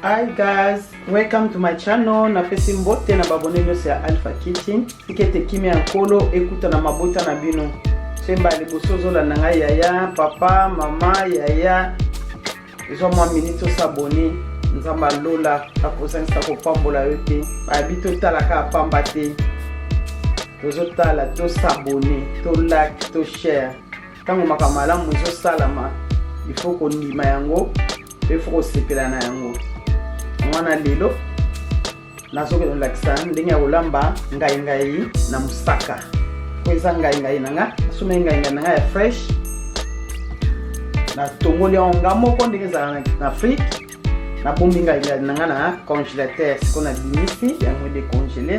Hi guys, welcome to my channel. Na pesi mbote na babone nyose ya Alpha Kitchen. Ikete kimi ya nkolo ekuta na mabota na bino. Semba libosozo la nanga yaya, papa, mama, yaya. Izo mwa minito sabone. Nzamba lola akosa nsa ko pambola yote. Abito tala ka pamba te. Tozo tala to sabone, to like, to share. Tango makamala muzo salama. Il faut qu'on ndima yango, il faut sepela na yango. Mwana lelo nazoke lakisa ndenge ya kolamba ngai na musaka. Kweza ngai nanga, sume ngai nanga ya fresh. Na tongoli onga moko ndenge za na Afrique. Na bombi ngai nanga na congélateur, ce qu'on a limité yango de congeler.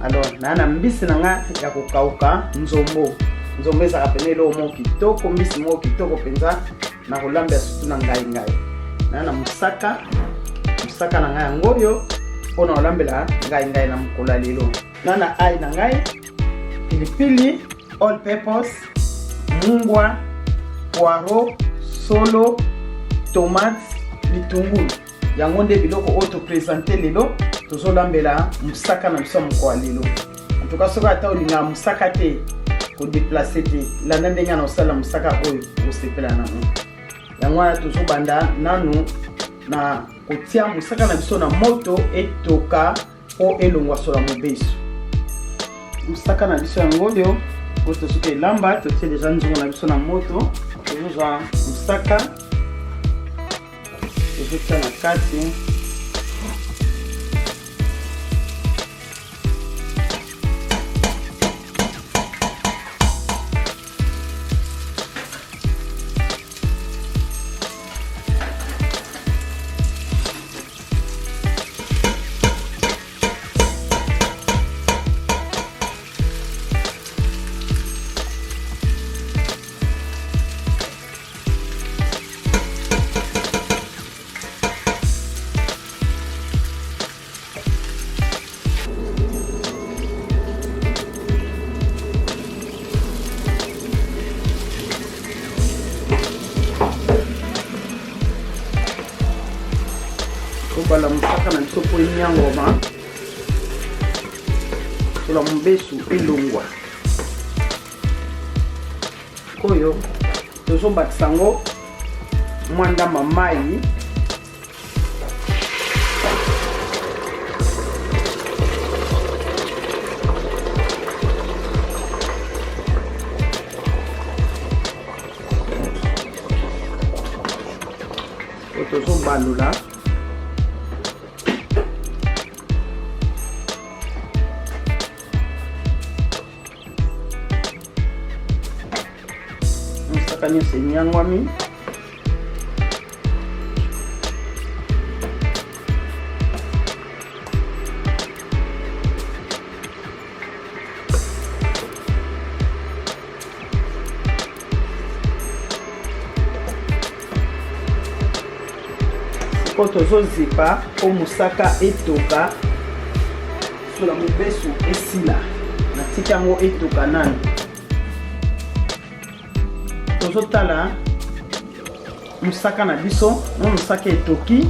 Alors na mbisi nanga ya kokauka nzombo. Nzombo eza kapelelo mo kitoko, mbisi mo kitoko penza na kolamba sutu na ngai. Na musaka musaka na ngai ngoyo pona olambela ngai na mukola lelo. Na ai na ngai pilipili, all peppers, mungwa, poiro, solo, tomate, bitungulu. Yango nde biloko auto présenter lelo tozolambela musaka na biso mukola lelo. En tout cas soka ata olinga musaka te ko déplacer te landa ndenge na osala musaka oyo osepela na mo. Yango wana tozobanda nanu na kotia musaka na biso na moto etoka o elongwa sola mobeso. Musaka na biso yango leo oto soke lamba totie deja nzungu na biso na moto tozozwa musaka tozotia na kati. Bala musaka na biso po nyangoma sola mbesu elongwa koyo tozombatisa ngo mwanda mamai tozombalula kanya senyangwami koto zozipa o musaka etoka sola mobesu esila na tika yango etoka nanu. Tozotala musaka na biso no musaka etoki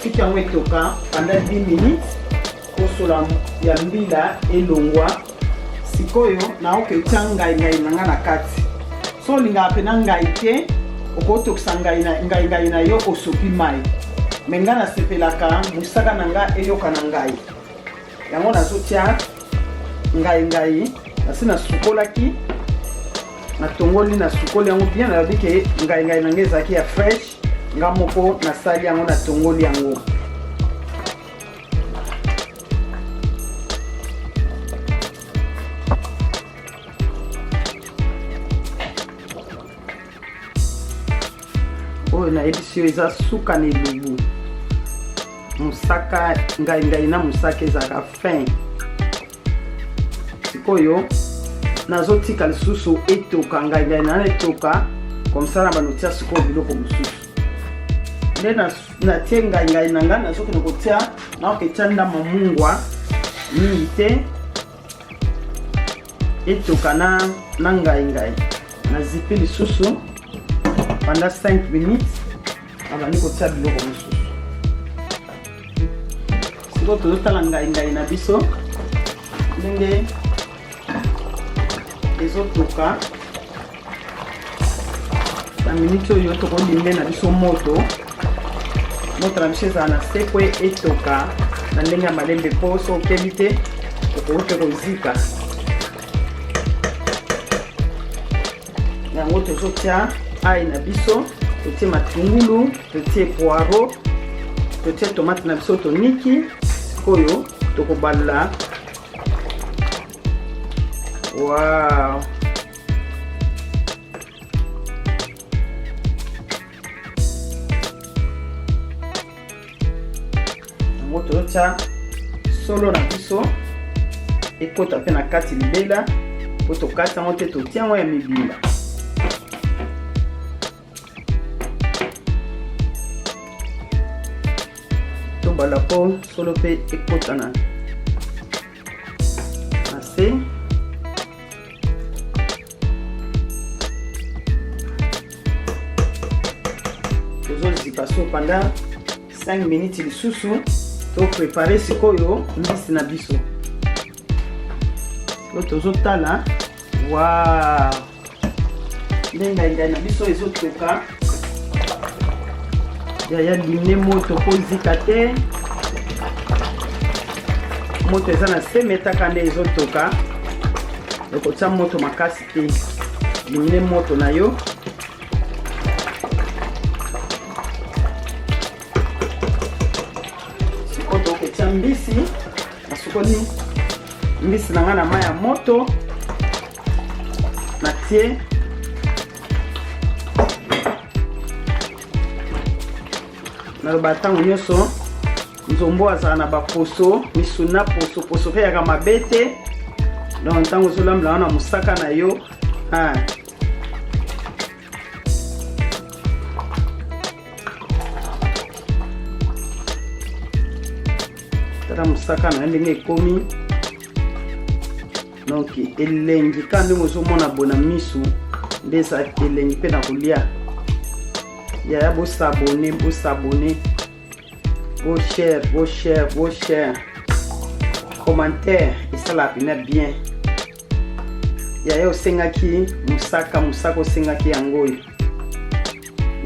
tiki yango etoka pendant 10 minutes kosola ya mbila elongwa. Sikoyo na oketia ngai nanga na kati so linga pena ngai te okotokisa ngai na yo osopi mai menga na sepelaka musaka na nga eyoka na ngai yango nazotia ngai nasina sukolaki na tongoli na sukoli yango bien na bike ngai na ngeza ki ya fresh nga moko na sali yango na tongoli yango. Oyo na edisio eza suka na elubu musaka ngai na musaka ezaka fin. Sikoyo nazotika lisusu etoka ngai na etoka comme ça na banotia siko biloko mususu nde na tie ngai nanga nazoki na kotia na oketia ndama mungwa mingi te etoka na ngai na zipi lisusu pendant 5 minutes. tobandi kotia biloko mosusu. Siko tozotala ngai na biso ndenge ezotoka. Na minute oyo tokolimbe na biso moto na biso ezala na se po etoka na ndenge ya malembe po so okebi te okoki kozika. Yango tozotia ai na biso, totie matungulu, totie poiro, totie tomate na biso toniki. Sikoyo tokobalula. Wow! Yango tozotia solo na biso ekota pe na kati libela po tokati yango te totia yango ya mibimba. Tobala po solo pe ekota na se. Tozozika so pendant 5 minutes lisusu to préparer sikoyo mbisi na biso. Sikoyo tozotala. Wow! Ndenge na biso ezotoka. Ya limne moto po zika te. Moto eza na se metaka nde ezotoka. Okotia moto makasi te. Limne moto na yo. Sikoyo okotia mbisi. Nasukoni mbisi na nga na mai ya moto. Natie naloba ntango nyonso nzombo azala na baposo misuna poso pe yaka mabe te. Donc ntango ozolambela wana mosaka na yo tala mosaka na yo ndenge ekomi. Donc elengi ka ndenge ozomona bona misu nde eza elengi mpe na kolia. Ya bosabone share commentaire esala pena bien. Ya osengaki musaka osengaki yango.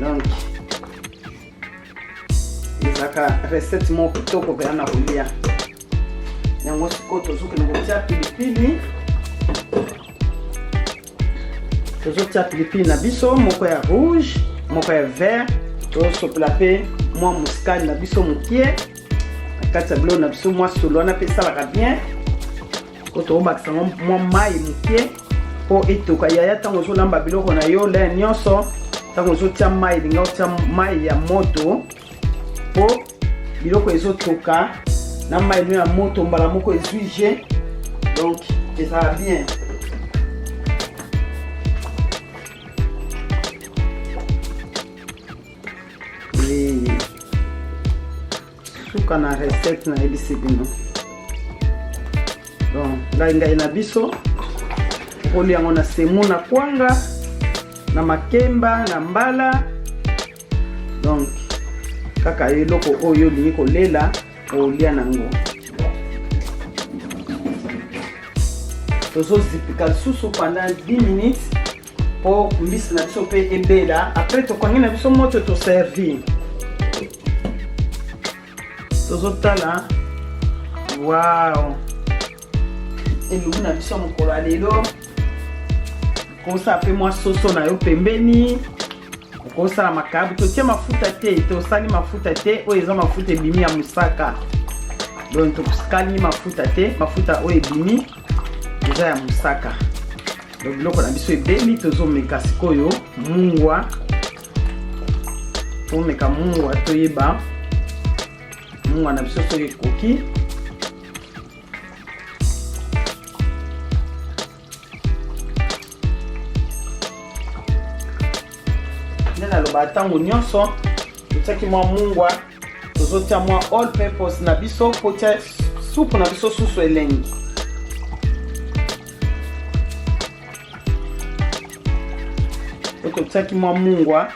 Donc ezaka recette moko kitoko pe na kolia. Yango siko tozuki na kotia pilipili. Tozotia pilipili na biso moko ya rouge, moko ya vert. Tosopela pe mwa muscade na biso mokie. Akati ya bilo na biso mwa solo wana pe salaka bien. Ko tobakisa mwa mai mokie po etoka. Yaya ntango ozolamba biloko na yo le nyonso ntango ozotia mai linga otia mai ya moto po biloko ezotoka na mai ya moto mbala moko ezuige. Donc ezala bien. Suka na recette na ebisi bino. Donc ngai na biso oli yango na semu na kwanga na makemba na mbala. Donc kaka eloko oyo lingi kolela olia nango. Tozozipika lisusu pendant 10 minutes po mbisi na biso pe ebela. Après tokwangi na biso moto to servir. Tozotala. Wow! Elungu na biso mokolo lelo. Kosa pe mwa soso na yo pembeni. Kosa na makabu totie mafuta te, tosali mafuta te, oyo eza mafuta ebimi ya musaka. Donc toskali mafuta te, mafuta oyo ebimi eza ya musaka. Donc biloko na biso ebeli tozomeka sikoyo mungwa. Tomeka mungwa toyeba mungwa na biso soki ekoki. Nena loba tango nyonso totiaki mwa mungwa tozotia mwa all purpose na biso po tia supu na biso susu elengi. Totiaki mwa mungwa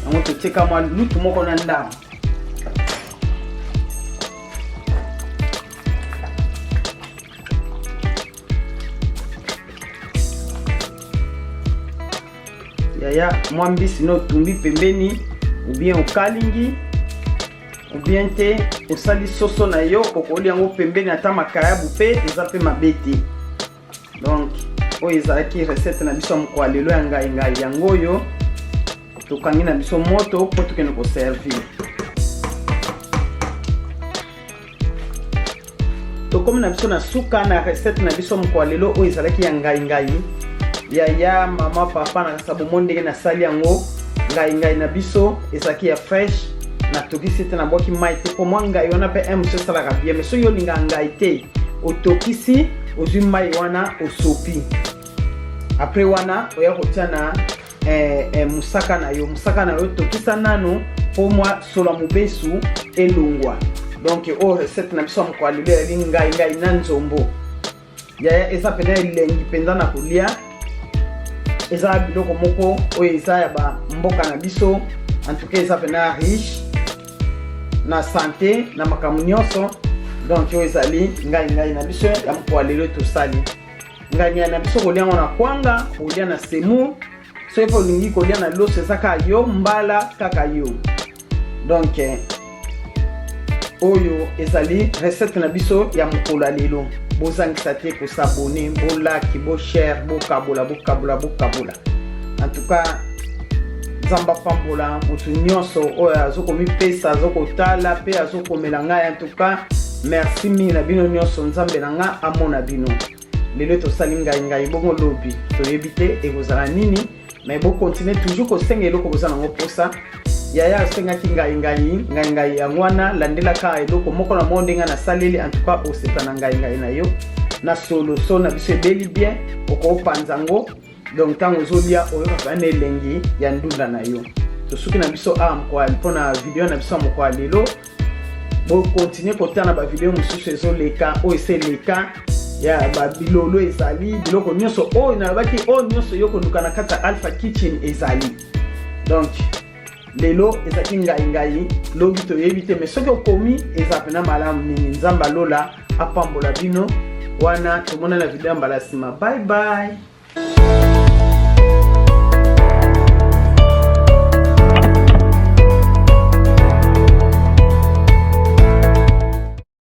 yango totika mwa lutu moko na ndambo. Yaya mwa mbisi no tumbi pembeni ou bien okalingi ou bien te osali soso na yo okoli yango pembeni ata makayabu pe eza pe mabete. Donc oyo ezalaki recette na biso moko lelo ya ngai yango yo tokangi na biso moto po tokende ko servir. Tokomi na biso na suka na recette na biso moko lelo oyo ezalaki ya ngai. Yaya mama papa na sabu mondenge na sali yango ngai na biso ezalaki ya fresh na tokisi te na boki mai te po mwa ngai wana pe monsieur salaka bien mais so yo linga ngai te otokisi ozwi mai wana osopi. Après wana oya kotia na musaka na yo tokisa nano po mwa sola mubesu elongwa. Donc o recette na biso moko alelo ya ngai na nzombo. Yaya eza pena elengi penza na kolia. Eza biloko moko oyo eza ya ba mboka na biso en tout cas eza pena riche na santé na makambo nyonso. Donc oyo ezali ngai na biso ya moko lelo tosali. Ngai na biso kolia na kwanga kolia na semu so ipo lingi kolia na loso ezaka yo mbala kaka yo. Donc oyo ezali recette na biso ya mokolo lelo. Bozangisa te ko s'abonner, bo like, bo share, bo kabola. En tout cas, Zamba pambola, mutu nyonso oyo azoko mi pesa, azoko tala, pe azoko melanga. En tout cas, merci mi na bino nyonso nzambe na nga amona bino. Lelo to sali ngai bongo lobi. To yebite e kozala nini, mais bo continuer toujours ko senga eloko kozala ngo posa. Yaya senga ki ngai ya ngwana landela ka eloko moko na monde nga na saleli. En tout cas osepa na ngai na yo na solo so na biso beli bien oko panzango. Donc tango zolia oyo ka na elengi ya ndula na yo to suki na biso kwa mpona video na biso moko lelo. Bo continuer kotana ba video mususu ezoleka o eseleka ya ba bilolo ezali biloko nyonso o na baki o nyonso yoko ndukana kata Alpha Kitchen ezali. Donc lelo ezaki ngai lobi to yebite mais soki okomi eza pena malamu mingi. Nzamba lola apambola bino wana tomona na video mbala sima. Bye bye.